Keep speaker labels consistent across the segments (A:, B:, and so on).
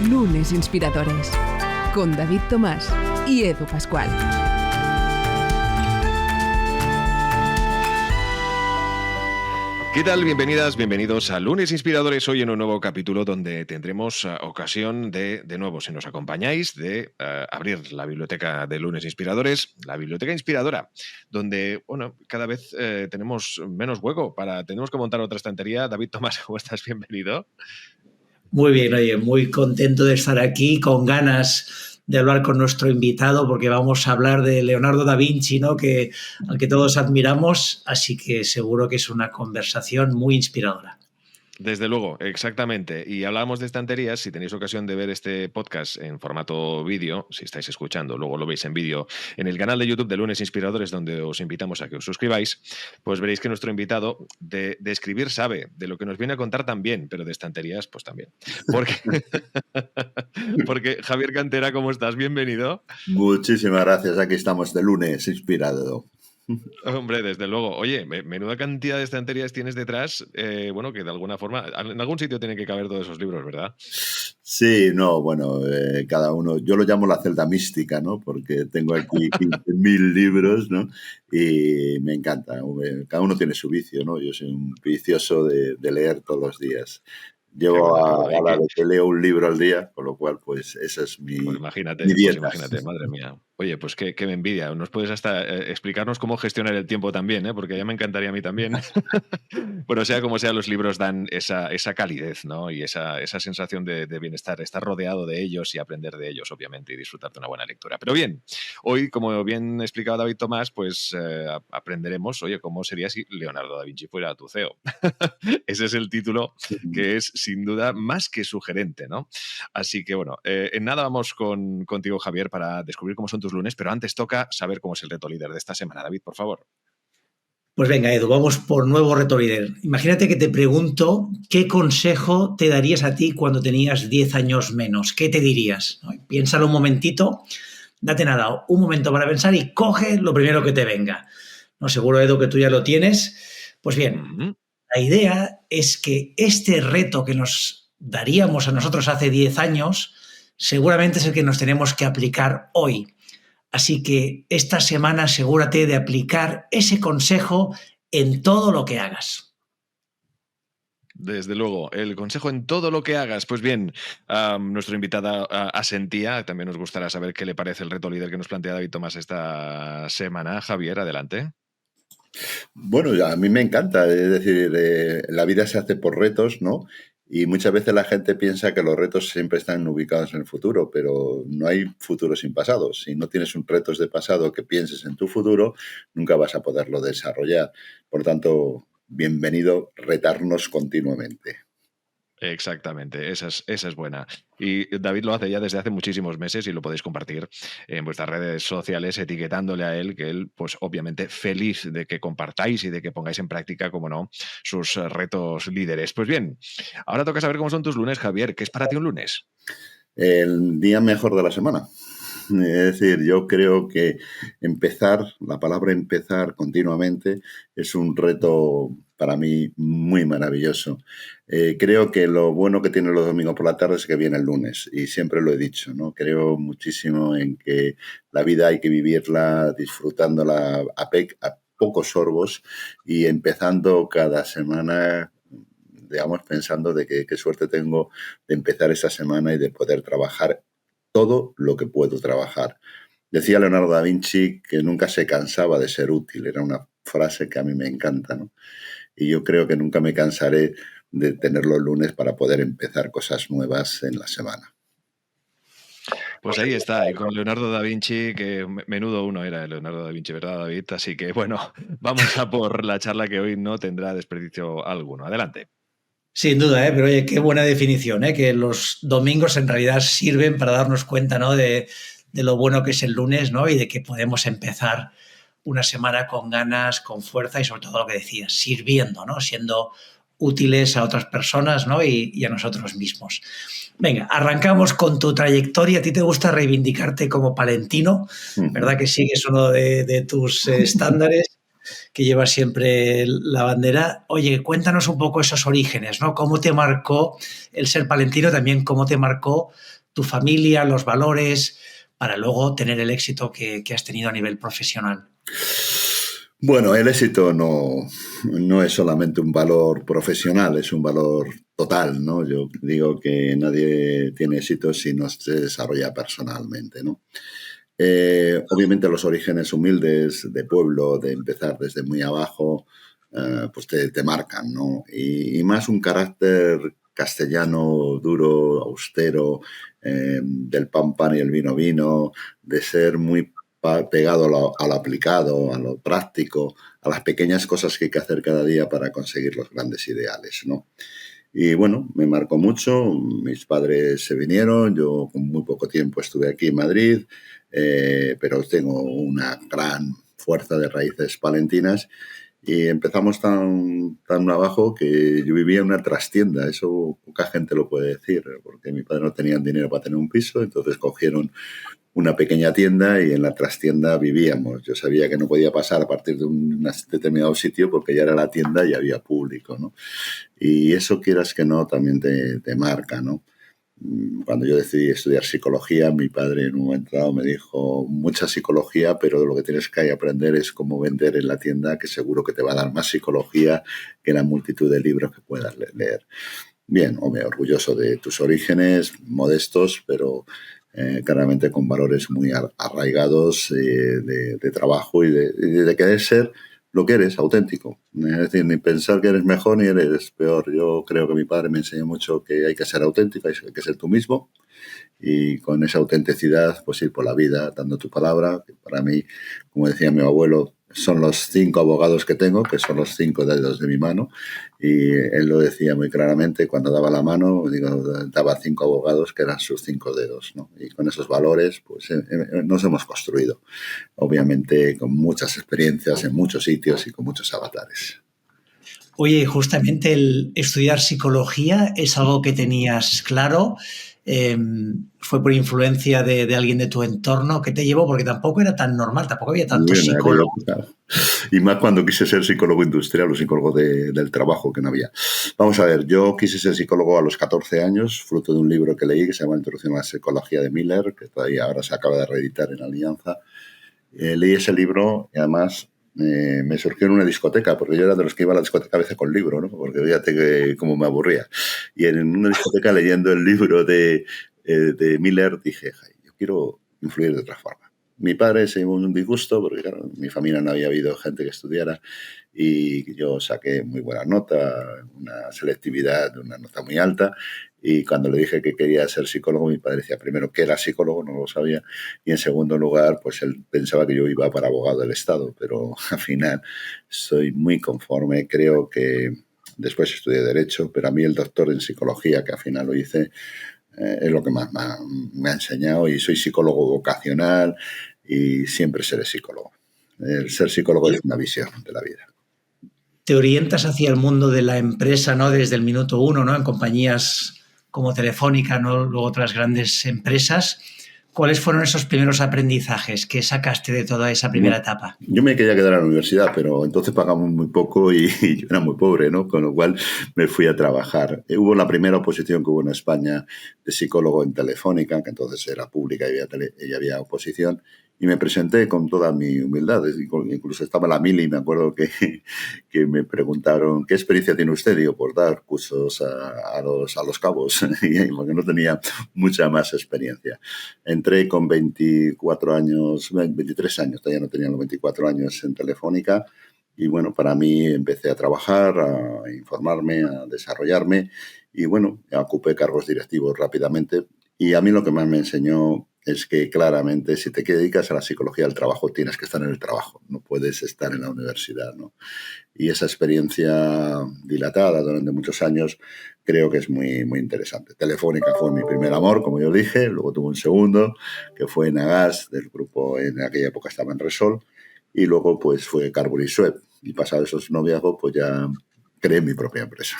A: Lunes Inspiradores, con David Tomás y Edu Pascual.
B: ¿Qué tal? Bienvenidas, bienvenidos a Lunes Inspiradores, hoy en un nuevo capítulo donde tendremos ocasión de nuevo, si nos acompañáis, de abrir la biblioteca de Lunes Inspiradores, la biblioteca inspiradora, donde, bueno, cada vez tenemos menos hueco tenemos que montar otra estantería. David Tomás, ¿cómo estás? Bienvenido.
C: Muy bien, oye, muy contento de estar aquí, con ganas de hablar con nuestro invitado, porque vamos a hablar de Leonardo da Vinci, ¿no? Al que todos admiramos, así que seguro que es una conversación muy inspiradora.
B: Desde luego, exactamente. Y hablábamos de estanterías. Si tenéis ocasión de ver este podcast en formato vídeo, si estáis escuchando, luego lo veis en vídeo en el canal de YouTube de Lunes Inspiradores, donde os invitamos a que os suscribáis, pues veréis que nuestro invitado de escribir sabe, de lo que nos viene a contar también, pero de estanterías pues también. Porque Javier Cantera, ¿cómo estás? Bienvenido.
D: Muchísimas gracias. Aquí estamos de Lunes Inspirado.
B: Hombre, desde luego. Oye, menuda cantidad de estanterías tienes detrás, bueno, que de alguna forma, en algún sitio tienen que caber todos esos libros, ¿verdad?
D: Sí, no, bueno, cada uno, yo lo llamo la celda mística, ¿no? Porque tengo aquí 15.000 libros, ¿no? Y me encanta, cada uno tiene su vicio, ¿no? Yo soy un vicioso de leer todos los días. Llevo a la de que leo un libro al día, con lo cual, pues, esa es mi dieta.
B: Pues imagínate, madre mía. Oye, pues qué envidia. Nos puedes hasta explicarnos cómo gestionar el tiempo también, ¿eh? Porque ya me encantaría a mí también. Bueno, sea como sea, los libros dan esa calidez, ¿no? Y esa sensación de bienestar, estar rodeado de ellos y aprender de ellos, obviamente, y disfrutar de una buena lectura. Pero bien, hoy, como bien explicaba David Tomás, pues aprenderemos, oye, cómo sería si Leonardo da Vinci fuera tu CEO. Ese es el título que es, sin duda, más que sugerente, ¿no? Así que, bueno, en nada vamos contigo, Javier, para descubrir cómo son tus lunes, pero antes toca saber cómo es el reto líder de esta semana. David, por favor.
C: Pues venga, Edu, vamos por nuevo reto líder. Imagínate que te pregunto qué consejo te darías a ti cuando tenías 10 años menos. ¿Qué te dirías? ¿No? Piénsalo un momentito, date nada, un momento para pensar y coge lo primero que te venga. No, seguro, Edu, que tú ya lo tienes. Pues bien, la idea es que este reto que nos daríamos a nosotros hace 10 años seguramente es el que nos tenemos que aplicar hoy. Así que esta semana asegúrate de aplicar ese consejo en todo lo que hagas.
B: Desde luego, el consejo en todo lo que hagas. Pues bien, nuestro invitada asentía. También nos gustará saber qué le parece el reto líder que nos plantea David Tomás esta semana. Javier, adelante.
D: Bueno, a mí me encanta. Es decir, la vida se hace por retos, ¿no? Y muchas veces la gente piensa que los retos siempre están ubicados en el futuro, pero no hay futuro sin pasado. Si no tienes un retos de pasado que pienses en tu futuro, nunca vas a poderlo desarrollar. Por tanto, bienvenido retarnos continuamente.
B: Exactamente, esa es buena. Y David lo hace ya desde hace muchísimos meses y lo podéis compartir en vuestras redes sociales etiquetándole a él, que él, pues obviamente feliz de que compartáis y de que pongáis en práctica, como no, sus retos líderes. Pues bien, ahora toca saber cómo son tus lunes, Javier. ¿Qué es para ti un lunes?
D: El día mejor de la semana. Es decir, yo creo que la palabra empezar continuamente es un reto para mí muy maravilloso. Creo que lo bueno que tienen los domingos por la tarde es que viene el lunes y siempre lo he dicho, ¿no? Creo muchísimo en que la vida hay que vivirla disfrutándola a pocos sorbos y empezando cada semana, digamos, pensando de que qué suerte tengo de empezar esta semana y de poder trabajar todo lo que puedo trabajar. Decía Leonardo da Vinci que nunca se cansaba de ser útil. Era una frase que a mí me encanta, ¿no? Y yo creo que nunca me cansaré de tener los lunes para poder empezar cosas nuevas en la semana.
B: Pues ahí está, y con Leonardo da Vinci, que menudo uno era Leonardo da Vinci, ¿verdad, David? Así que, bueno, vamos a por la charla que hoy no tendrá desperdicio alguno. Adelante.
C: Sin duda, pero oye, qué buena definición, que los domingos en realidad sirven para darnos cuenta, ¿no? de lo bueno que es el lunes, ¿no? Y de que podemos empezar una semana con ganas, con fuerza y sobre todo lo que decías, sirviendo, ¿no? Siendo útiles a otras personas, ¿no? y a nosotros mismos. Venga, arrancamos con tu trayectoria. A ti te gusta reivindicarte como palentino, ¿verdad? Que sigues uno de tus estándares. que llevas siempre la bandera. Oye, cuéntanos un poco esos orígenes, ¿no? ¿Cómo te marcó el ser palentino? También cómo te marcó tu familia, los valores, para luego tener el éxito que has tenido a nivel profesional.
D: Bueno, el éxito no es solamente un valor profesional, es un valor total, ¿no? Yo digo que nadie tiene éxito si no se desarrolla personalmente, ¿no? Obviamente los orígenes humildes de pueblo, de empezar desde muy abajo, pues te marcan, ¿no? Y más un carácter castellano, duro, austero, del pan y el vino, de ser muy pegado a lo aplicado, a lo práctico, a las pequeñas cosas que hay que hacer cada día para conseguir los grandes ideales, ¿no? Y bueno, me marcó mucho. Mis padres se vinieron, yo con muy poco tiempo estuve aquí en Madrid, pero tengo una gran fuerza de raíces palentinas y empezamos tan abajo que yo vivía en una trastienda. Eso poca gente lo puede decir, porque mi padre no tenía dinero para tener un piso, entonces cogieron una pequeña tienda y en la trastienda vivíamos. Yo sabía que no podía pasar a partir de un determinado sitio porque ya era la tienda y había público, ¿no? Y eso, quieras que no, también te marca, ¿no? Cuando yo decidí estudiar psicología, mi padre en un momento dado me dijo, mucha psicología, pero lo que tienes que aprender es cómo vender en la tienda, que seguro que te va a dar más psicología que la multitud de libros que puedas leer. Bien, hombre, orgulloso de tus orígenes, modestos, pero claramente con valores muy arraigados de trabajo y de querer ser lo que eres, auténtico. Es decir, ni pensar que eres mejor ni eres peor. Yo creo que mi padre me enseñó mucho que hay que ser auténtico, hay que ser tú mismo y con esa autenticidad pues ir por la vida dando tu palabra. Que para mí, como decía mi abuelo, son los 5 abogados que tengo, que son los 5 dedos de mi mano, y él lo decía muy claramente cuando daba la mano, daba 5 abogados que eran sus 5 dedos, ¿no? Y con esos valores pues nos hemos construido, obviamente con muchas experiencias en muchos sitios y con muchos avatares.
C: Oye, justamente el estudiar psicología es algo que tenías claro. ¿Fue por influencia de alguien de tu entorno que te llevó? Porque tampoco era tan normal, tampoco había tantos psicólogos.
D: Y más cuando quise ser psicólogo industrial o psicólogo del trabajo, que no había. Vamos a ver, yo quise ser psicólogo a los 14 años, fruto de un libro que leí que se llama Introducción a la Psicología de Miller, que todavía ahora se acaba de reeditar en Alianza. Leí ese libro y además me surgió en una discoteca, porque yo era de los que iba a la discoteca a veces con libro, ¿no? Porque fíjate cómo me aburría. Y en una discoteca leyendo el libro de Miller dije, yo quiero influir de otra forma. Mi padre se llevó un disgusto porque, claro, en mi familia no había habido gente que estudiara y yo saqué muy buena nota, una selectividad, una nota muy alta. Y cuando le dije que quería ser psicólogo, mi padre decía, primero, que era psicólogo, no lo sabía, y en segundo lugar, pues él pensaba que yo iba para abogado del Estado, pero al final soy muy conforme, creo que después estudié Derecho, pero a mí el doctor en Psicología, que al final lo hice, es lo que más me ha enseñado y soy psicólogo vocacional y siempre seré psicólogo. El ser psicólogo es una visión de la vida.
C: Te orientas hacia el mundo de la empresa, ¿no? Desde el minuto 1, ¿no? En compañías como Telefónica, ¿no? Luego otras grandes empresas. ¿Cuáles fueron esos primeros aprendizajes que sacaste de toda esa primera etapa?
D: Yo me quería quedar a la universidad, pero entonces pagamos muy poco y yo era muy pobre, ¿no? Con lo cual me fui a trabajar. Hubo la primera oposición que hubo en España de psicólogo en Telefónica, que entonces era pública y había oposición, y me presenté con toda mi humildad. Incluso estaba la Mili, me acuerdo que me preguntaron, ¿qué experiencia tiene usted? Digo, por dar cursos a los cabos, porque no tenía mucha más experiencia. Entré con 24 años, 23 años, todavía no tenía los 24 años en Telefónica, y bueno, para mí empecé a trabajar, a informarme, a desarrollarme, y bueno, ocupé cargos directivos rápidamente, y a mí lo que más me enseñó es que claramente si te dedicas a la psicología del trabajo tienes que estar en el trabajo, no puedes estar en la universidad, ¿no? Y esa experiencia dilatada durante muchos años creo que es muy, muy interesante. Telefónica fue mi primer amor, como yo dije, luego tuve un segundo, que fue Nagas, del grupo, en aquella época estaba en Resol, y luego pues fue Carbury Suez. Y pasado esos noviazgos, pues ya creé mi propia empresa.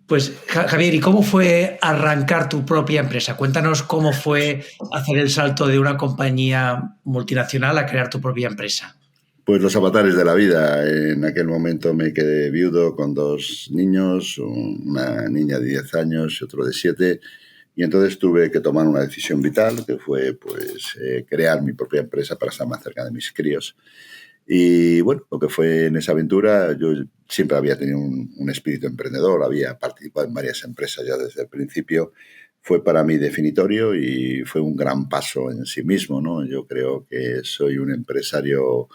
C: Pues Javier, ¿y cómo fue arrancar tu propia empresa? Cuéntanos cómo fue hacer el salto de una compañía multinacional a crear tu propia empresa.
D: Pues los avatares de la vida. En aquel momento me quedé viudo con 2 niños, una niña de 10 años y otro de 7, y entonces tuve que tomar una decisión vital, que fue pues crear mi propia empresa para estar más cerca de mis críos. Y bueno, lo que fue en esa aventura, yo siempre había tenido un espíritu emprendedor, había participado en varias empresas ya desde el principio. Fue para mí definitorio y fue un gran paso en sí mismo, ¿no? Yo creo que soy un empresario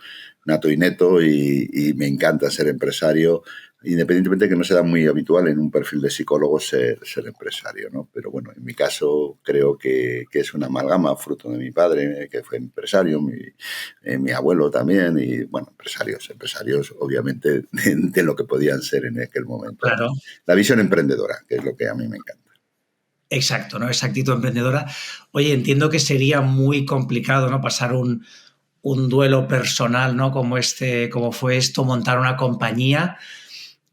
D: nato y neto y me encanta ser empresario, independientemente de que no sea muy habitual en un perfil de psicólogo ser empresario, ¿no? Pero bueno, en mi caso creo que es una amalgama, fruto de mi padre, que fue empresario, mi abuelo también, y bueno, empresarios obviamente de lo que podían ser en aquel momento, ¿no?
C: Claro.
D: La visión emprendedora, que es lo que a mí me encanta.
C: Exacto, ¿no? Esa actitud emprendedora. Oye, entiendo que sería muy complicado, ¿no? Pasar un duelo personal, ¿no? Como fue esto, montar una compañía.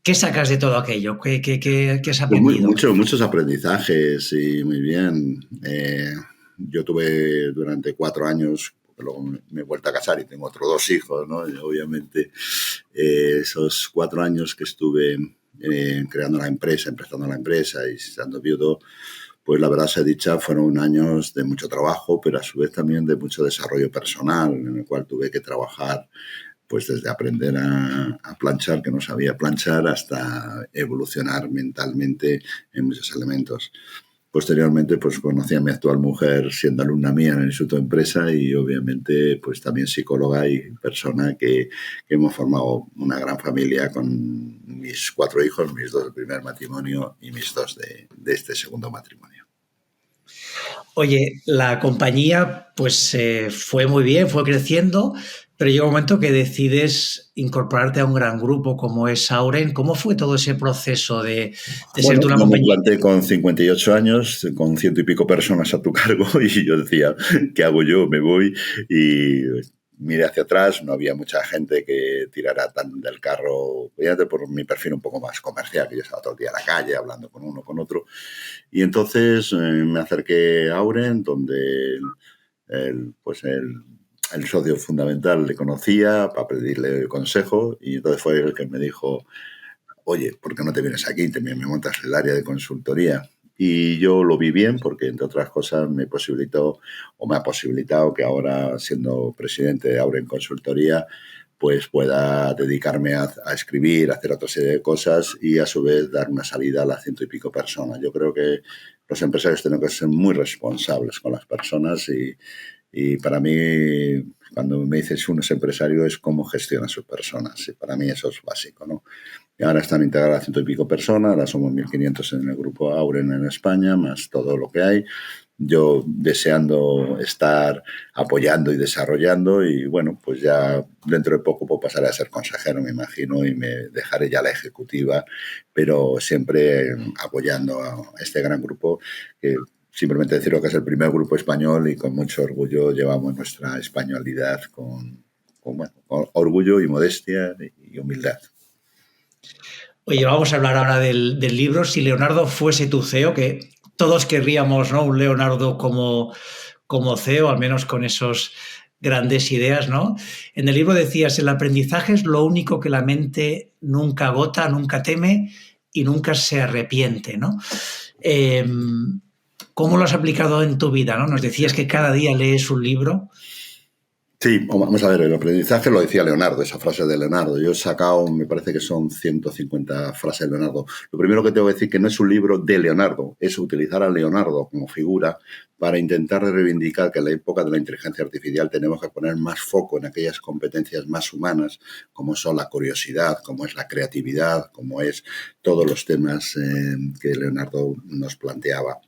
C: ¿Qué sacas de todo aquello? ¿Qué has
D: Pues
C: aprendido?
D: muchos aprendizajes y muy bien. Yo tuve durante 4 años, porque luego me he vuelto a casar y tengo otros 2 hijos, ¿no? Y obviamente esos 4 años que estuve creando la empresa, empezando la empresa y estando viudo, pues la verdad sea dicha, fueron años de mucho trabajo, pero a su vez también de mucho desarrollo personal, en el cual tuve que trabajar pues desde aprender a planchar, que no sabía planchar, hasta evolucionar mentalmente en muchos elementos. Posteriormente, pues conocí a mi actual mujer siendo alumna mía en el Instituto de Empresa y obviamente pues también psicóloga y persona que hemos formado una gran familia con mis 4 hijos, mis 2 del primer matrimonio y mis 2 de este segundo matrimonio.
C: Oye, la compañía pues fue muy bien, fue creciendo, pero llega un momento que decides incorporarte a un gran grupo como es Auren. ¿Cómo fue todo ese proceso de ser
D: Bueno,
C: tú una
D: yo me
C: compañía?
D: planté con 58 años, con 100 y pico personas a tu cargo, y yo decía, ¿qué hago yo? Me voy. Y miré hacia atrás, no había mucha gente que tirara tan del carro, fíjate, por mi perfil un poco más comercial, que yo estaba todo el día en la calle hablando con uno, con otro. Y entonces me acerqué a Auren, donde el socio fundamental le conocía para pedirle consejo, y entonces fue el que me dijo, oye, ¿por qué no te vienes aquí? Me montas el área de consultoría. Y yo lo vi bien porque, entre otras cosas, me ha posibilitado que ahora, siendo presidente de Auren Consultoría, pues pueda dedicarme a escribir, a hacer otra serie de cosas y, a su vez, dar una salida a las 100 y pico personas. Yo creo que los empresarios tenemos que ser muy responsables con las personas y para mí, cuando me dices uno es empresario, es cómo gestiona a sus personas. Y para mí eso es básico, ¿no? Y ahora están integradas 100 y pico personas, ahora somos 1.500 en el grupo Auren en España, más todo lo que hay. Yo deseando estar apoyando y desarrollando y bueno, pues ya dentro de poco pues pasaré a ser consejero, me imagino, y me dejaré ya la ejecutiva, pero siempre apoyando a este gran grupo que simplemente decirlo que es el primer grupo español y con mucho orgullo llevamos nuestra españolidad con orgullo y modestia y humildad.
C: Oye, vamos a hablar ahora del libro. Si Leonardo fuese tu CEO, que todos querríamos, ¿no? Un Leonardo como CEO, al menos con esos grandes ideas, ¿no? En el libro decías, el aprendizaje es lo único que la mente nunca agota, nunca teme y nunca se arrepiente, ¿no? ¿Cómo lo has aplicado en tu vida, no? Nos decías que cada día lees un libro.
D: Sí, vamos a ver, el aprendizaje lo decía Leonardo, esa frase de Leonardo. Yo he sacado, me parece que son 150 frases de Leonardo. Lo primero que tengo que decir que no es un libro de Leonardo, es utilizar a Leonardo como figura para intentar reivindicar que en la época de la inteligencia artificial tenemos que poner más foco en aquellas competencias más humanas, como son la curiosidad, como es la creatividad, como es todos los temas que Leonardo nos planteaba.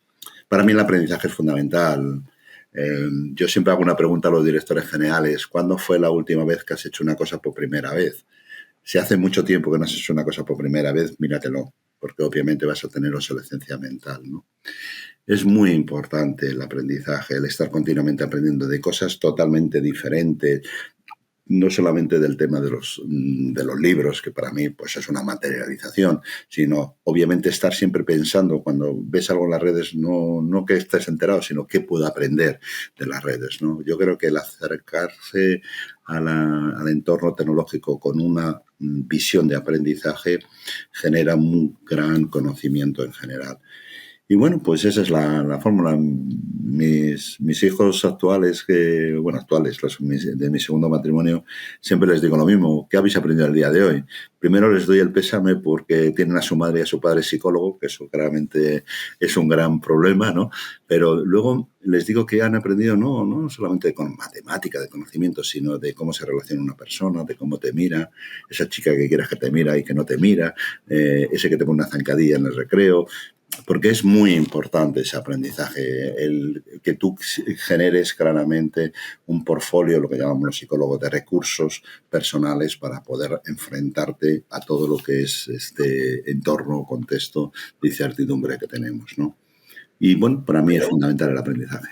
D: Para mí el aprendizaje es fundamental. Yo siempre hago una pregunta a los directores generales. ¿Cuándo fue la última vez que has hecho una cosa por primera vez? Si hace mucho tiempo que no has hecho una cosa por primera vez, míratelo, porque obviamente vas a tener obsolescencia mental, ¿no? Es muy importante el aprendizaje, el estar continuamente aprendiendo de cosas totalmente diferentes, no solamente del tema de los libros, que para mí pues es una materialización, sino obviamente estar siempre pensando cuando ves algo en las redes, no que estés enterado, sino qué puedo aprender de las redes, ¿no? Yo creo que el acercarse al entorno tecnológico con una visión de aprendizaje genera un gran conocimiento en general. Y bueno, pues esa es la fórmula. Mis hijos actuales, de mi segundo matrimonio, siempre les digo lo mismo. ¿Qué habéis aprendido el día de hoy? Primero les doy el pésame porque tienen a su madre y a su padre psicólogo, que eso claramente es un gran problema, ¿no? Pero luego les digo que han aprendido no solamente con matemática, de conocimiento, sino de cómo se relaciona una persona, de cómo te mira, esa chica que quieres que te mira y que no te mira, ese que te pone una zancadilla en el recreo. Porque es muy importante ese aprendizaje, el que tú generes claramente un portfolio, lo que llamamos los psicólogos, de recursos personales para poder enfrentarte a todo lo que es este entorno, contexto de incertidumbre que tenemos, ¿no? Y bueno, para mí es fundamental el aprendizaje.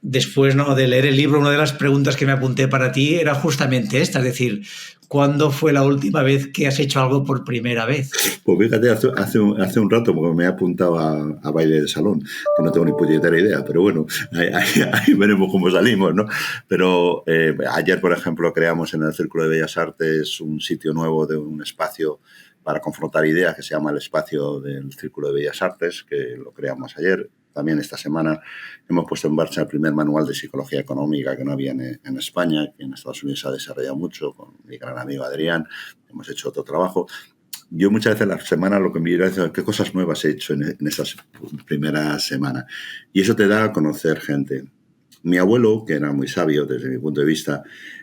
C: Después, ¿no?, de leer el libro, una de las preguntas que me apunté para ti era justamente esta, es decir, ¿cuándo fue la última vez que has hecho algo por primera vez?
D: Pues fíjate, hace un rato, porque me he apuntado a baile de salón, que no tengo ni puñetera idea, pero bueno, ahí veremos cómo salimos, ¿no? Pero ayer, por ejemplo, creamos en el Círculo de Bellas Artes un sitio nuevo de un espacio para confrontar ideas que se llama el espacio del Círculo de Bellas Artes, que lo creamos ayer. También esta semana hemos puesto en marcha el primer manual de psicología económica que no había en España, que en Estados Unidos se ha desarrollado mucho, con mi gran amigo Adrián. Hemos hecho otro trabajo. Yo muchas veces en la semana lo que me diré es qué cosas nuevas he hecho en estas primeras semanas. Y eso te da a conocer gente. Mi abuelo, que era muy sabio desde mi punto de vista,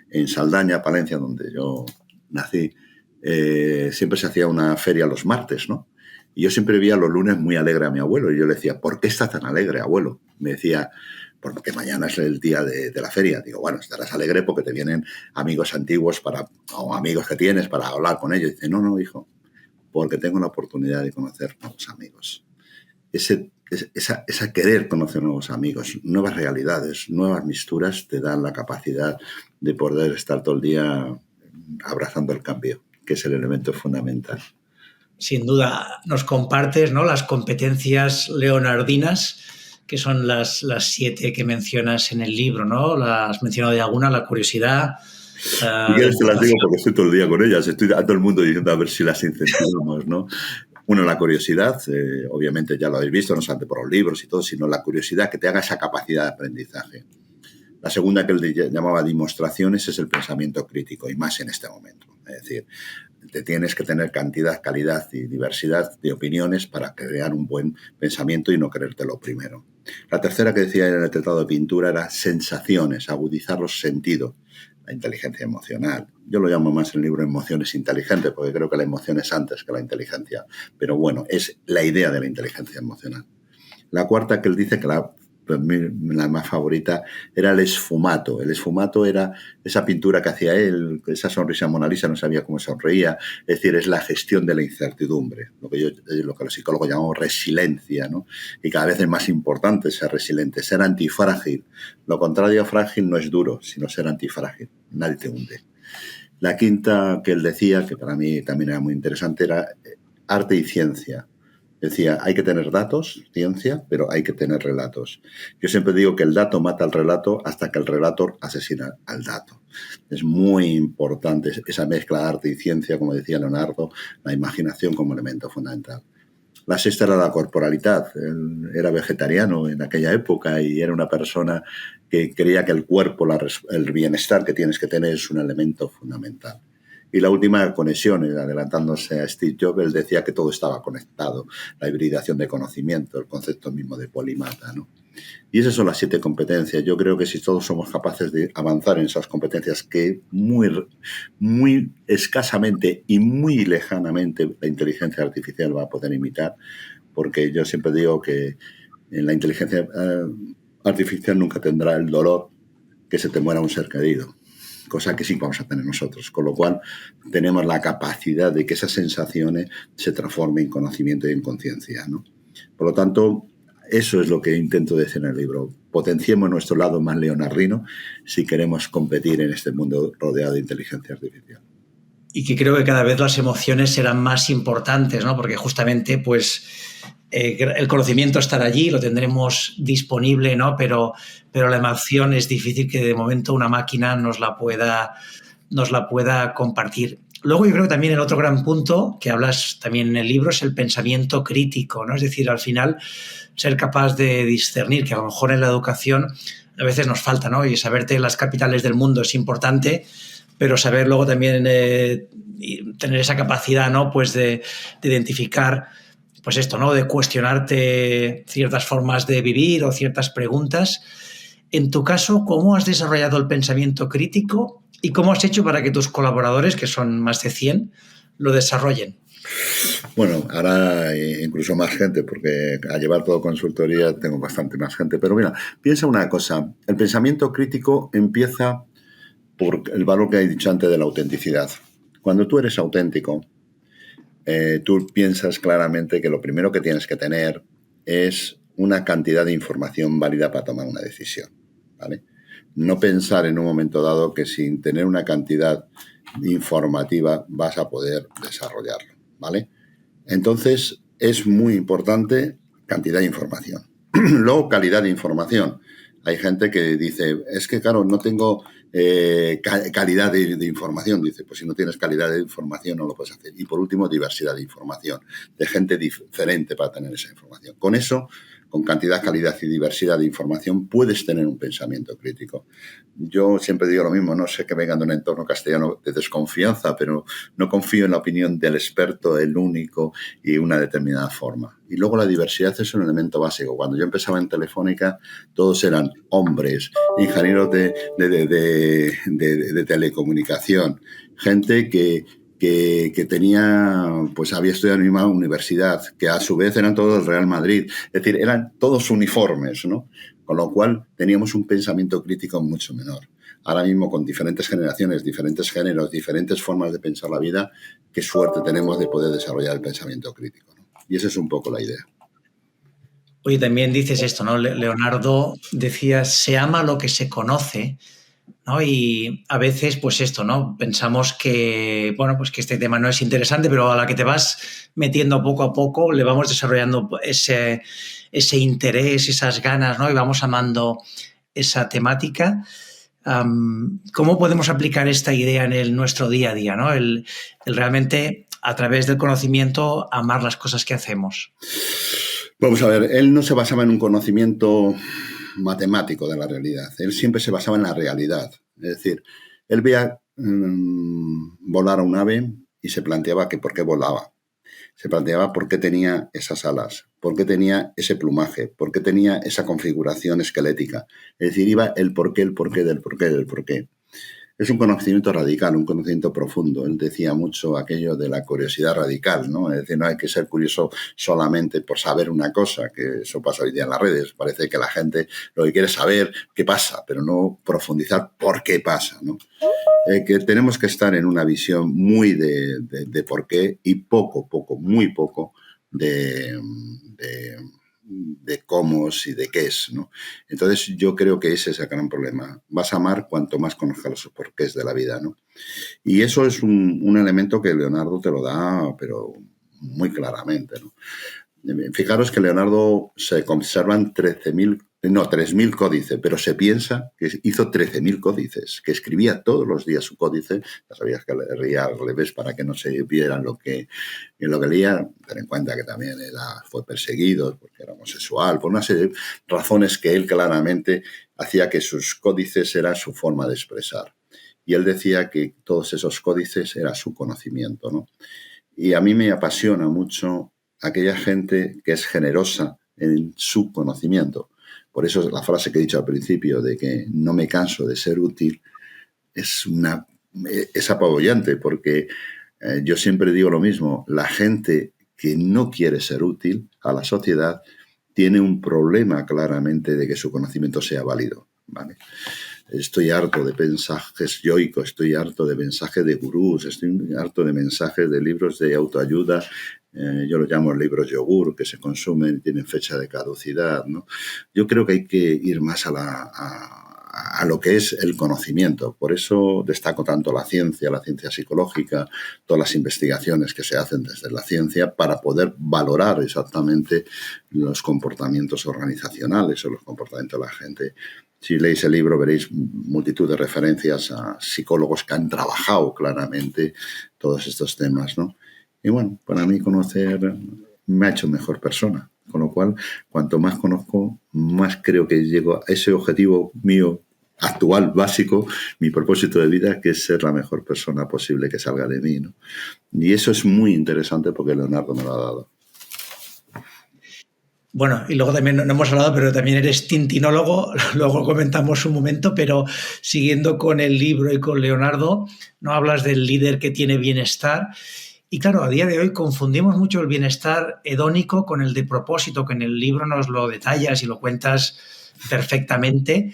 D: en Saldaña, Palencia, donde yo nací, siempre se hacía una feria los martes, ¿no? Y yo siempre veía los lunes muy alegre a mi abuelo. Y yo le decía, ¿por qué estás tan alegre, abuelo? Me decía, porque mañana es el día de la feria. Digo, bueno, estarás alegre porque te vienen amigos antiguos o amigos que tienes para hablar con ellos. Y dice, no, hijo, porque tengo la oportunidad de conocer nuevos amigos. Esa querer conocer nuevos amigos, nuevas realidades, nuevas misturas, te dan la capacidad de poder estar todo el día abrazando el cambio, que es el elemento fundamental.
C: Sin duda, nos compartes, ¿no?, las competencias leonardinas, que son las 7 que mencionas en el libro, ¿no? Las has mencionado de alguna, la curiosidad.
D: Si quieres te las digo porque estoy todo el día con ellas, estoy a todo el mundo diciendo a ver si las incentivamos, ¿no? Uno, la curiosidad, obviamente ya lo habéis visto, no solamente por los libros y todo, sino la curiosidad que te haga esa capacidad de aprendizaje. La segunda, que él llamaba demostraciones, es el pensamiento crítico, y más en este momento. Es decir, te tienes que tener cantidad, calidad y diversidad de opiniones para crear un buen pensamiento y no creértelo primero. La tercera, que decía en el tratado de pintura, era sensaciones, agudizar los sentidos, la inteligencia emocional. Yo lo llamo más en el libro emociones inteligentes, porque creo que la emoción es antes que la inteligencia. Pero bueno, es la idea de la inteligencia emocional. La cuarta, que él dice que la más favorita, era el esfumato. El esfumato era esa pintura que hacía él, esa sonrisa Mona Lisa, no sabía cómo sonreía. Es decir, es la gestión de la incertidumbre, lo que los psicólogos llamamos resiliencia, ¿no? Y cada vez es más importante ser resiliente, ser antifrágil. Lo contrario a frágil no es duro, sino ser antifrágil. Nadie te hunde. La quinta, que él decía, que para mí también era muy interesante, era arte y ciencia. Decía, hay que tener datos, ciencia, pero hay que tener relatos. Yo siempre digo que el dato mata al relato hasta que el relator asesina al dato. Es muy importante esa mezcla de arte y ciencia, como decía Leonardo, la imaginación como elemento fundamental. La sexta era la corporalidad. Él era vegetariano en aquella época y era una persona que creía que el cuerpo, el bienestar que tienes que tener es un elemento fundamental. Y la última, conexión, adelantándose a Steve Jobs, él decía que todo estaba conectado, la hibridación de conocimiento, el concepto mismo de polimata, ¿no? Y esas son las 7 competencias. Yo creo que si todos somos capaces de avanzar en esas competencias que muy escasamente y muy lejanamente la inteligencia artificial va a poder imitar, porque yo siempre digo que en la inteligencia artificial nunca tendrá el dolor que se te muera un ser querido, cosa que sí vamos a tener nosotros, con lo cual tenemos la capacidad de que esas sensaciones se transformen en conocimiento y en conciencia, ¿no? Por lo tanto, eso es lo que intento decir en el libro. Potenciemos nuestro lado más leonardino si queremos competir en este mundo rodeado de inteligencia artificial.
C: Y que creo que cada vez las emociones serán más importantes, ¿no? Porque justamente, pues, el conocimiento estará allí, lo tendremos disponible, ¿no? Pero la emoción es difícil que de momento una máquina nos la pueda compartir. Luego yo creo que también el otro gran punto que hablas también en el libro es el pensamiento crítico, ¿no? Es decir, al final ser capaz de discernir, que a lo mejor en la educación a veces nos falta, ¿no? Y saberte las capitales del mundo es importante, pero saber luego también tener esa capacidad, ¿no? Pues de identificar, pues esto, ¿no? De cuestionarte ciertas formas de vivir o ciertas preguntas. En tu caso, ¿cómo has desarrollado el pensamiento crítico y cómo has hecho para que tus colaboradores, que son más de 100, lo desarrollen?
D: Bueno, ahora incluso más gente, porque a llevar todo consultoría tengo bastante más gente. Pero mira, piensa una cosa. El pensamiento crítico empieza por el valor que he dicho antes de la autenticidad. Cuando tú eres auténtico, tú piensas claramente que lo primero que tienes que tener es una cantidad de información válida para tomar una decisión, ¿vale? No pensar en un momento dado que sin tener una cantidad informativa vas a poder desarrollarlo, ¿vale? Entonces, es muy importante cantidad de información. Luego, calidad de información. Hay gente que dice, es que, claro, no tengo calidad de información. Dice, pues si no tienes calidad de información no lo puedes hacer. Y por último, diversidad de información, de gente diferente para tener esa información. Con eso, con cantidad, calidad y diversidad de información, puedes tener un pensamiento crítico. Yo siempre digo lo mismo, no sé que vengan de un entorno castellano de desconfianza, pero no confío en la opinión del experto, el único y una determinada forma. Y luego la diversidad es un elemento básico. Cuando yo empezaba en Telefónica, todos eran hombres, ingenieros de telecomunicación, gente que tenía, pues había estudiado en la misma universidad, que a su vez eran todos del Real Madrid. Es decir, eran todos uniformes, ¿no? Con lo cual teníamos un pensamiento crítico mucho menor. Ahora mismo, con diferentes generaciones, diferentes géneros, diferentes formas de pensar la vida, qué suerte tenemos de poder desarrollar el pensamiento crítico, ¿no? Y esa es un poco la idea.
C: Oye, también dices esto, ¿no? Leonardo decía, se ama lo que se conoce, ¿no? Y a veces, pues esto, ¿no? Pensamos que, bueno, pues que este tema no es interesante, pero a la que te vas metiendo poco a poco, le vamos desarrollando ese interés, esas ganas, ¿no? Y vamos amando esa temática. ¿Cómo podemos aplicar esta idea en nuestro día a día, ¿no? El realmente, a través del conocimiento, amar las cosas que hacemos.
D: Vamos a ver, él no se basaba en un conocimiento matemático de la realidad. Él siempre se basaba en la realidad. Es decir, él veía volar a un ave y se planteaba que por qué volaba. Se planteaba por qué tenía esas alas, por qué tenía ese plumaje, por qué tenía esa configuración esquelética. Es decir, iba el porqué del porqué. Es un conocimiento radical, un conocimiento profundo. Él decía mucho aquello de la curiosidad radical, ¿no? Es decir, no hay que ser curioso solamente por saber una cosa, que eso pasa hoy día en las redes. Parece que la gente lo que quiere es saber qué pasa, pero no profundizar por qué pasa, ¿no? Que tenemos que estar en una visión muy de por qué y muy poco de cómo y de qué es, ¿no? Entonces yo creo que ese es el gran problema. Vas a amar cuanto más conozcas los porqués de la vida, ¿no? Y eso es un elemento que Leonardo te lo da, pero muy claramente, ¿no? Fijaros que Leonardo se conservan 3.000 códices, pero se piensa que hizo 13.000 códices, que escribía todos los días su códice. Ya sabías que leía al revés para que no se vieran lo que leía. Ten en cuenta que también fue perseguido porque era homosexual, por una serie de razones que él claramente hacía que sus códices eran su forma de expresar. Y él decía que todos esos códices era su conocimiento, ¿no? Y a mí me apasiona mucho aquella gente que es generosa en su conocimiento. Por eso la frase que he dicho al principio de que no me canso de ser útil es apabullante, porque yo siempre digo lo mismo, la gente que no quiere ser útil a la sociedad tiene un problema claramente de que su conocimiento sea válido, ¿vale? Estoy harto de mensajes yoicos, estoy harto de mensajes de gurús, estoy harto de mensajes de libros de autoayuda. Yo los llamo libros yogur, que se consumen y tienen fecha de caducidad, ¿no? Yo creo que hay que ir más a a lo que es el conocimiento. Por eso destaco tanto la ciencia psicológica, todas las investigaciones que se hacen desde la ciencia para poder valorar exactamente los comportamientos organizacionales o los comportamientos de la gente. Si leéis el libro veréis multitud de referencias a psicólogos que han trabajado claramente todos estos temas, ¿no? Y bueno, para mí conocer me ha hecho mejor persona. Con lo cual, cuanto más conozco, más creo que llego a ese objetivo mío actual, básico, mi propósito de vida, que es ser la mejor persona posible que salga de mí, ¿no? Y eso es muy interesante porque Leonardo me lo ha dado.
C: Bueno, y luego también no hemos hablado, pero también eres tintinólogo, luego comentamos un momento, pero siguiendo con el libro y con Leonardo, no hablas del líder que tiene bienestar. Y claro, a día de hoy confundimos mucho el bienestar hedónico con el de propósito, que en el libro nos lo detallas y lo cuentas perfectamente.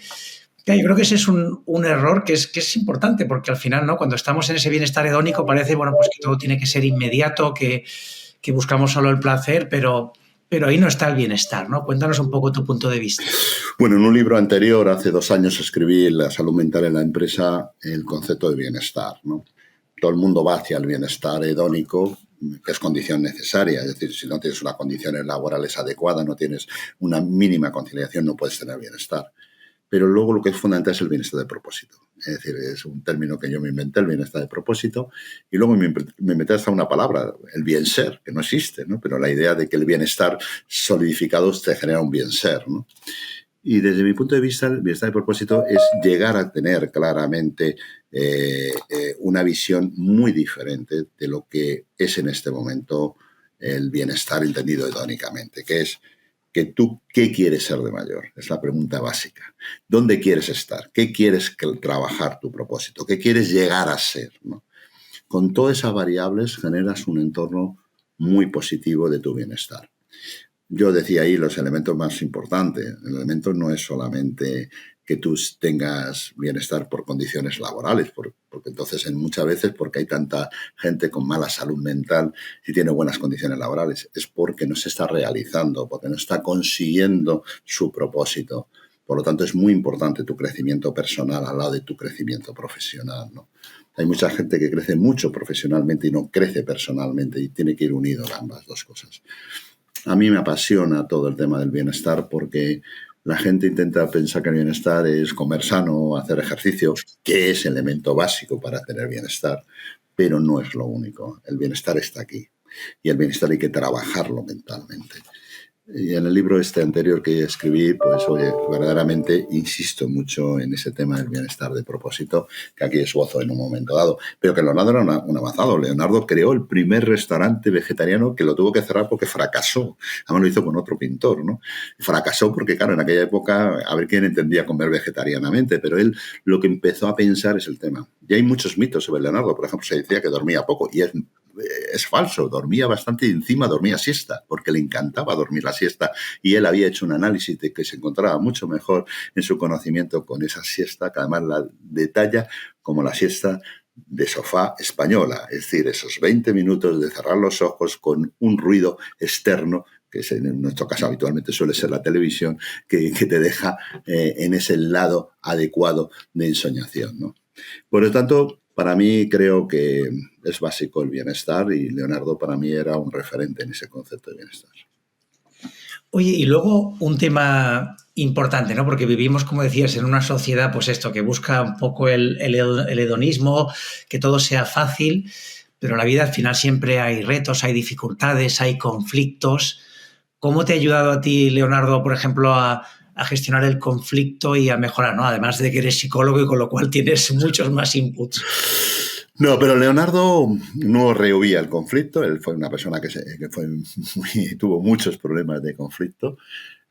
C: Yo creo que ese es un error que es importante, porque al final, ¿no? Cuando estamos en ese bienestar hedónico parece, bueno, pues que todo tiene que ser inmediato, que buscamos solo el placer, pero ahí no está el bienestar, ¿no? Cuéntanos un poco tu punto de vista.
D: Bueno, en un libro anterior, hace 2 años, escribí La salud mental en la empresa, el concepto de bienestar, ¿no? Todo el mundo va hacia el bienestar hedónico, que es condición necesaria. Es decir, si no tienes unas condiciones laborales adecuadas, no tienes una mínima conciliación, no puedes tener bienestar. Pero luego lo que es fundamental es el bienestar de propósito. Es decir, es un término que yo me inventé, el bienestar de propósito, y luego me inventé hasta una palabra, el bien ser, que no existe, ¿no? Pero la idea de que el bienestar solidificado te genera un bien ser, ¿no? Y desde mi punto de vista, el bienestar de propósito es llegar a tener claramente una visión muy diferente de lo que es en este momento el bienestar entendido hedónicamente, que es que tú, ¿qué quieres ser de mayor? Es la pregunta básica. ¿Dónde quieres estar? ¿Qué quieres trabajar tu propósito? ¿Qué quieres llegar a ser, ¿no? Con todas esas variables generas un entorno muy positivo de tu bienestar. Yo decía ahí los elementos más importantes. El elemento no es solamente que tú tengas bienestar por condiciones laborales, porque entonces muchas veces porque hay tanta gente con mala salud mental y tiene buenas condiciones laborales, es porque no se está realizando, porque no está consiguiendo su propósito. Por lo tanto, es muy importante tu crecimiento personal al lado de tu crecimiento profesional, ¿no? Hay mucha gente que crece mucho profesionalmente y no crece personalmente y tiene que ir unido a ambas dos cosas. A mí me apasiona todo el tema del bienestar porque la gente intenta pensar que el bienestar es comer sano, hacer ejercicio, que es elemento básico para tener bienestar, pero no es lo único. El bienestar está aquí y el bienestar hay que trabajarlo mentalmente. Y en el libro este anterior que escribí, pues oye, verdaderamente insisto mucho en ese tema del bienestar de propósito, que aquí esbozo en un momento dado. Pero que Leonardo era un avanzado. Leonardo creó el primer restaurante vegetariano que lo tuvo que cerrar porque fracasó. Además lo hizo con otro pintor, ¿no? Fracasó porque, claro, en aquella época, a ver quién entendía comer vegetarianamente, pero él lo que empezó a pensar es el tema. Y hay muchos mitos sobre Leonardo. Por ejemplo, se decía que dormía poco y es falso, dormía bastante y encima dormía siesta, porque le encantaba dormir la siesta y él había hecho un análisis de que se encontraba mucho mejor en su conocimiento con esa siesta, que además la detalla como la siesta de sofá española, es decir, esos 20 minutos de cerrar los ojos con un ruido externo, que en nuestro caso habitualmente suele ser la televisión, que te deja en ese lado adecuado de ensoñación, ¿no? Por lo tanto, para mí creo que es básico el bienestar y Leonardo para mí era un referente en ese concepto de bienestar.
C: Oye, y luego un tema importante, ¿no? Porque vivimos, como decías, en una sociedad, pues esto, que busca un poco el hedonismo, que todo sea fácil, pero en la vida al final siempre hay retos, hay dificultades, hay conflictos. ¿Cómo te ha ayudado a ti, Leonardo, por ejemplo, a gestionar el conflicto y a mejorar, ¿no? Además de que eres psicólogo y con lo cual tienes muchos más inputs.
D: No, pero Leonardo no rehuía el conflicto. Él fue una persona que tuvo muchos problemas de conflicto,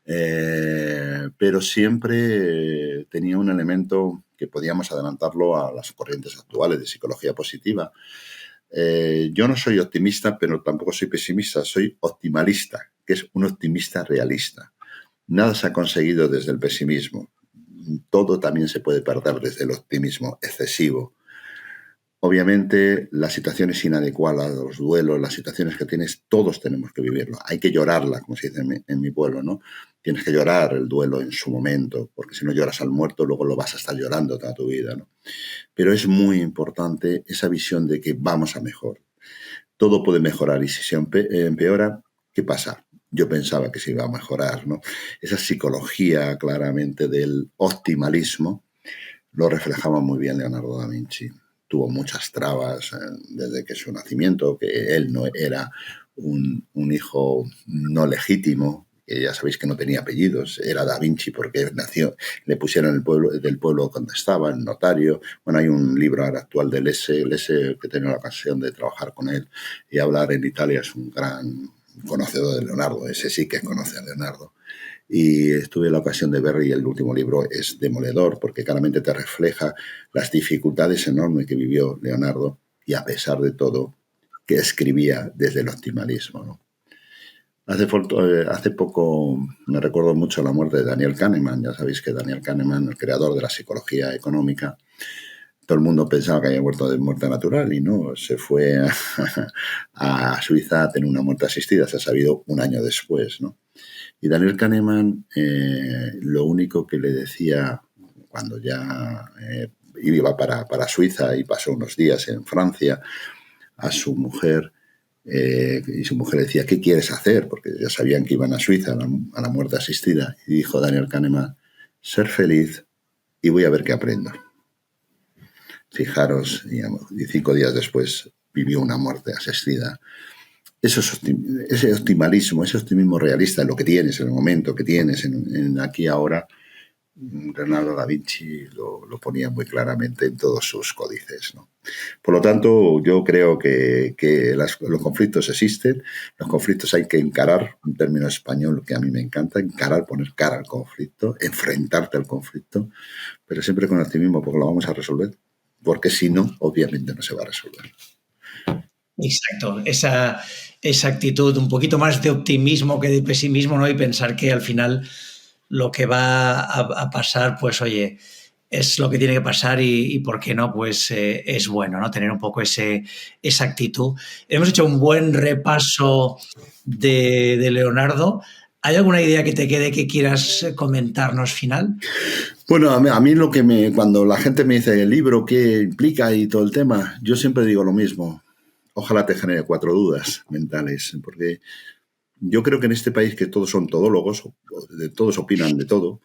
D: pero siempre tenía un elemento que podíamos adelantarlo a las corrientes actuales de psicología positiva. Yo no soy optimista, pero tampoco soy pesimista. Soy optimalista, que es un optimista realista. Nada se ha conseguido desde el pesimismo. Todo también se puede perder desde el optimismo excesivo. Obviamente, las situaciones inadecuadas, los duelos, las situaciones que tienes, todos tenemos que vivirlo. Hay que llorarla, como se dice en mi pueblo, ¿no? Tienes que llorar el duelo en su momento, porque si no lloras al muerto, luego lo vas a estar llorando toda tu vida, ¿no? Pero es muy importante esa visión de que vamos a mejor. Todo puede mejorar y si se empeora, ¿qué pasa? Yo pensaba que se iba a mejorar, ¿no? Esa psicología claramente del optimalismo lo reflejaba muy bien Leonardo da Vinci. Tuvo muchas trabas desde que su nacimiento, que él no era un hijo no legítimo, que ya sabéis que no tenía apellidos, era da Vinci porque nació, le pusieron del pueblo donde estaba, el notario. Bueno, hay un libro ahora actual de Lesse, que tengo la ocasión de trabajar con él y hablar en Italia, es un gran conocedor de Leonardo, ese sí que conoce a Leonardo. Y tuve la ocasión de ver, y el último libro es demoledor, porque claramente te refleja las dificultades enormes que vivió Leonardo, y a pesar de todo, que escribía desde el optimalismo, ¿no? Hace poco me recuerdo mucho la muerte de Daniel Kahneman. Ya sabéis que Daniel Kahneman, el creador de la psicología económica, todo el mundo pensaba que había muerto de muerte natural y no, se fue a Suiza a tener una muerte asistida, se ha sabido un año después, ¿no? Y Daniel Kahneman, lo único que le decía cuando ya iba para Suiza y pasó unos días en Francia a su mujer, y su mujer decía, ¿qué quieres hacer? Porque ya sabían que iban a Suiza a la muerte asistida. Y dijo Daniel Kahneman, ser feliz y voy a ver qué aprendo. Fijaros, digamos, y 5 días después vivió una muerte asistida. Ese optimismo, ese optimismo realista en lo que tienes, en el momento que tienes, en aquí y ahora, Leonardo da Vinci lo ponía muy claramente en todos sus códices, ¿no? Por lo tanto, yo creo que los conflictos existen, los conflictos hay que encarar, un término español que a mí me encanta, encarar, poner cara al conflicto, enfrentarte al conflicto, pero siempre con optimismo porque lo vamos a resolver, porque si no, obviamente no se va a resolver.
C: Exacto, esa actitud, un poquito más de optimismo que de pesimismo, ¿no? Y pensar que al final lo que va a pasar, pues oye, es lo que tiene que pasar y ¿por qué no? Pues es bueno, ¿no? Tener un poco esa actitud. Hemos hecho un buen repaso de Leonardo. ¿Hay alguna idea que te quede que quieras comentarnos final?
D: Bueno, a mí cuando la gente me dice el libro, qué implica y todo el tema, yo siempre digo lo mismo. Ojalá te genere 4 dudas mentales, porque yo creo que en este país que todos son todólogos, todos opinan de todo,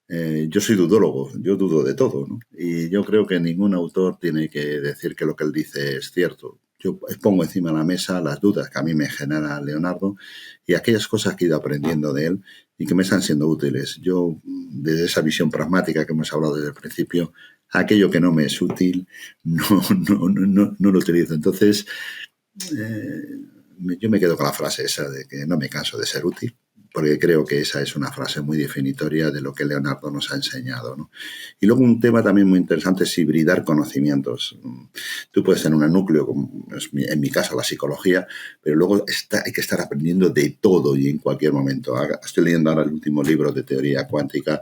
D: yo soy dudólogo, yo dudo de todo, ¿no? Y yo creo que ningún autor tiene que decir que lo que él dice es cierto. Yo pongo encima de la mesa las dudas que a mí me genera Leonardo y aquellas cosas que he ido aprendiendo de él y que me están siendo útiles. Yo, desde esa visión pragmática que hemos hablado desde el principio, aquello que no me es útil no lo utilizo. Entonces, yo me quedo con la frase esa de que no me canso de ser útil, porque creo que esa es una frase muy definitoria de lo que Leonardo nos ha enseñado, ¿no? Y luego un tema también muy interesante es hibridar conocimientos. Tú puedes tener un núcleo, como en mi caso la psicología, pero luego hay que estar aprendiendo de todo y en cualquier momento. Estoy leyendo ahora el último libro de teoría cuántica,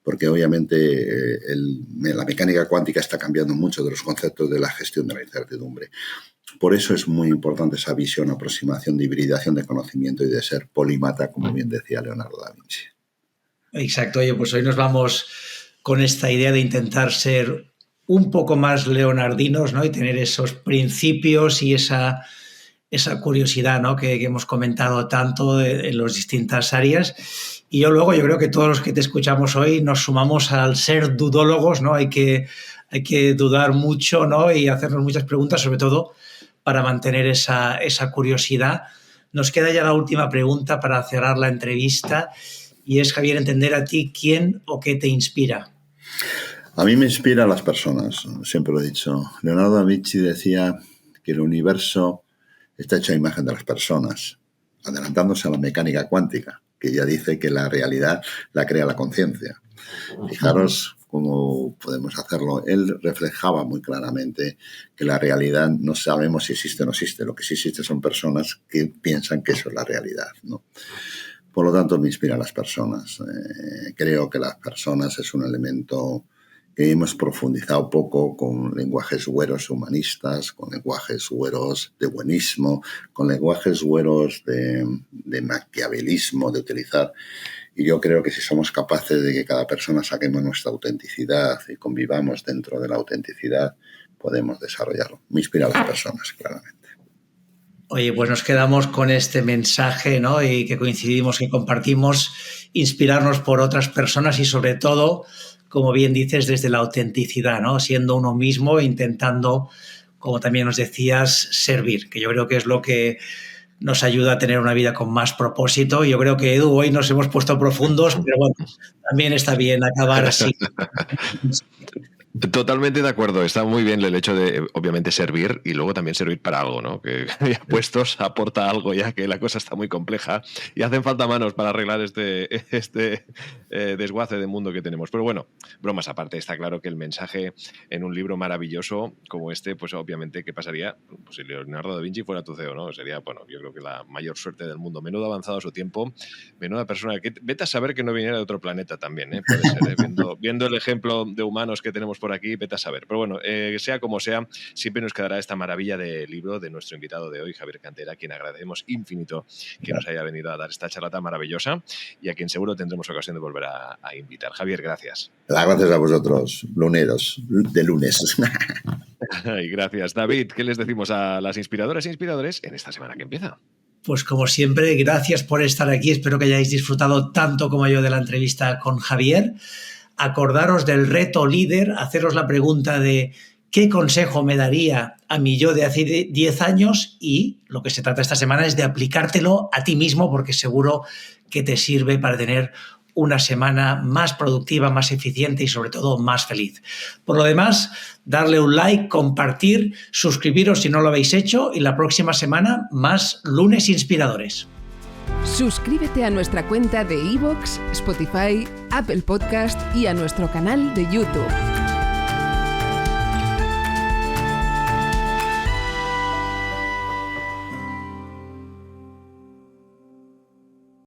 D: porque obviamente la mecánica cuántica está cambiando mucho de los conceptos de la gestión de la incertidumbre. Por eso es muy importante esa visión, aproximación de hibridación de conocimiento y de ser polímata, como bien decía Leonardo da Vinci.
C: Exacto. Oye, pues hoy nos vamos con esta idea de intentar ser un poco más leonardinos, ¿no? Y tener esos principios y esa curiosidad, ¿no? que hemos comentado tanto en las distintas áreas. Y yo creo que todos los que te escuchamos hoy nos sumamos al ser dudólogos, ¿no? Hay que dudar mucho, ¿no? Y hacernos muchas preguntas, sobre todo para mantener esa curiosidad. Nos queda ya la última pregunta para cerrar la entrevista y es, Javier, entender a ti quién o qué te inspira.
D: A mí me inspiran las personas, siempre lo he dicho. Leonardo da Vinci decía que el universo está hecho a imagen de las personas, adelantándose a la mecánica cuántica, que ya dice que la realidad la crea la conciencia. Fijaros cómo podemos hacerlo. Él reflejaba muy claramente que la realidad no sabemos si existe o no existe. Lo que sí existe son personas que piensan que eso es la realidad, ¿no? Por lo tanto, me inspira a las personas. Creo que las personas es un elemento hemos profundizado poco con lenguajes güeros humanistas, con lenguajes güeros de buenismo, con lenguajes güeros de maquiavelismo, de utilizar. Y yo creo que si somos capaces de que cada persona saquemos nuestra autenticidad y convivamos dentro de la autenticidad, podemos desarrollarlo. Me inspira a las personas, claramente.
C: Oye, pues nos quedamos con este mensaje, ¿no? Y que coincidimos, que compartimos, inspirarnos por otras personas y sobre todo, como bien dices, desde la autenticidad, ¿no? Siendo uno mismo e intentando, como también nos decías, servir, que yo creo que es lo que nos ayuda a tener una vida con más propósito. Yo creo que, Edu, hoy nos hemos puesto profundos, pero bueno, también está bien acabar así.
B: Totalmente de acuerdo. Está muy bien el hecho de, obviamente, servir y luego también servir para algo, ¿no? Que ya puestos aporta algo, ya que la cosa está muy compleja y hacen falta manos para arreglar este desguace de mundo que tenemos. Pero bueno, bromas aparte, está claro que el mensaje en un libro maravilloso como este, pues obviamente, ¿qué pasaría? Pues si Leonardo da Vinci fuera tu CEO, ¿no? Sería, bueno, yo creo que la mayor suerte del mundo. Menudo avanzado su tiempo, menuda persona. Vete a saber que no viniera de otro planeta también, ¿eh? Puede ser, ¿eh? Viendo el ejemplo de humanos que tenemos por aquí, vete a saber. Pero bueno, sea como sea, siempre nos quedará esta maravilla de libro de nuestro invitado de hoy, Javier Cantera, a quien agradecemos infinito que nos haya venido a dar esta charla tan maravillosa y a quien seguro tendremos ocasión de volver a invitar. Javier, gracias.
D: Gracias a vosotros, luneros, de lunes.
B: Y gracias. David, ¿qué les decimos a las inspiradoras e inspiradores en esta semana que empieza?
C: Pues como siempre, gracias por estar aquí. Espero que hayáis disfrutado tanto como yo de la entrevista con Javier. Acordaros del reto líder, haceros la pregunta de qué consejo me daría a mi yo de hace 10 años y lo que se trata esta semana es de aplicártelo a ti mismo porque seguro que te sirve para tener una semana más productiva, más eficiente y sobre todo más feliz. Por lo demás, darle un like, compartir, suscribiros si no lo habéis hecho y la próxima semana más lunes inspiradores.
A: Suscríbete a nuestra cuenta de iVoox, Spotify, Apple Podcast y a nuestro canal de YouTube.